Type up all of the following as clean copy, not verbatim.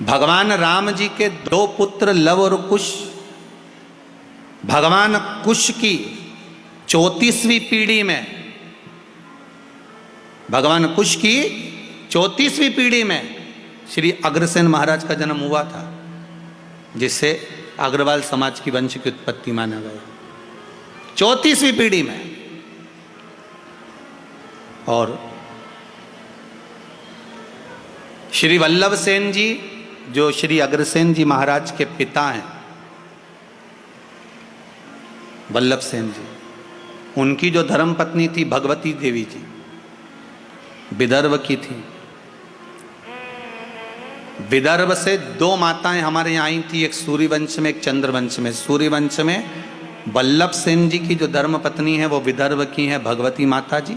भगवान राम जी के दो पुत्र लव और कुश, भगवान कुश की 34वीं पीढ़ी में, भगवान कुश की 34वीं पीढ़ी में श्री अग्रसेन महाराज का जन्म हुआ था, जिससे अग्रवाल समाज की वंश की उत्पत्ति माना गया। 34वीं पीढ़ी में। और श्री वल्लभ सेन जी जो श्री अग्रसेन जी महाराज के पिता हैं, वल्लभ सेन जी, उनकी जो धर्मपत्नी थी भगवती देवी जी, विदर्भ की थी। विदर्भ से दो माताएं हमारे यहाँ आई थी, एक सूर्यवंश में एक चंद्रवंश में। सूर्यवंश में वल्लभ सेन जी की जो धर्मपत्नी है वो विदर्भ की है भगवती माता जी,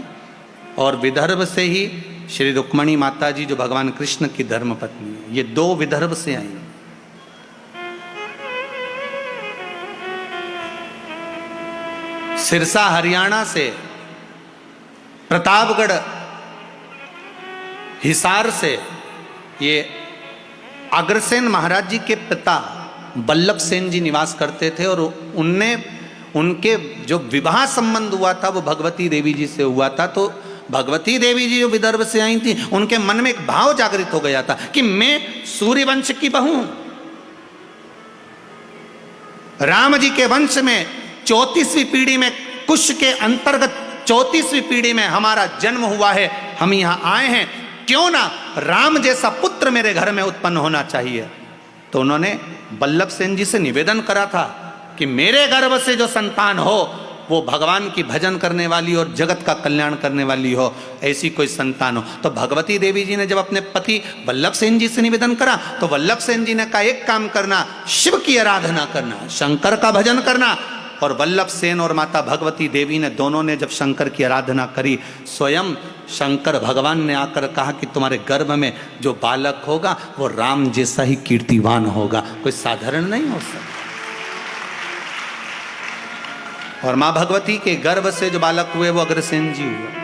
और विदर्भ से ही श्री रुक्मणी माता जी जो भगवान कृष्ण की धर्मपत्नी है। ये दो विदर्भ से आई। सिरसा हरियाणा से, प्रतापगढ़ हिसार से ये अग्रसेन महाराज जी के पिता वल्लभ सेन जी निवास करते थे, और उनके जो विवाह संबंध हुआ था वो भगवती देवी जी से हुआ था। तो भगवती देवी जी जो विदर्भ से आई थी, उनके मन में एक भाव जागृत हो गया था कि मैं सूर्यवंश की बहू हूं। राम जी के वंश में 34वीं पीढ़ी में, कुश के अंतर्गत 34वीं पीढ़ी में हमारा जन्म हुआ है। हम यहां आए हैं, क्यों ना राम जैसा पुत्र मेरे घर में उत्पन्न होना चाहिए। तो उन्होंने वल्लभ सेन जी से निवेदन करा था कि मेरे गर्भ से जो संतान हो वो भगवान की भजन करने वाली और जगत का कल्याण करने वाली हो, ऐसी कोई संतान हो। तो भगवती देवी जी ने जब अपने पति वल्लभ सेन जी से निवेदन करा, तो वल्लभ सेन जी ने कहा एक काम करना, शिव की आराधना करना, शंकर का भजन करना। और वल्लभ सेन और माता भगवती देवी ने दोनों ने जब शंकर की आराधना करी, स्वयं शंकर भगवान ने आकर कहा कि तुम्हारे गर्भ में जो बालक होगा वो राम जैसा ही कीर्तिवान होगा, कोई साधारण नहीं हो सकता। और मां भगवती के गर्भ से जो बालक हुए वो अग्रसेन जी हुआ।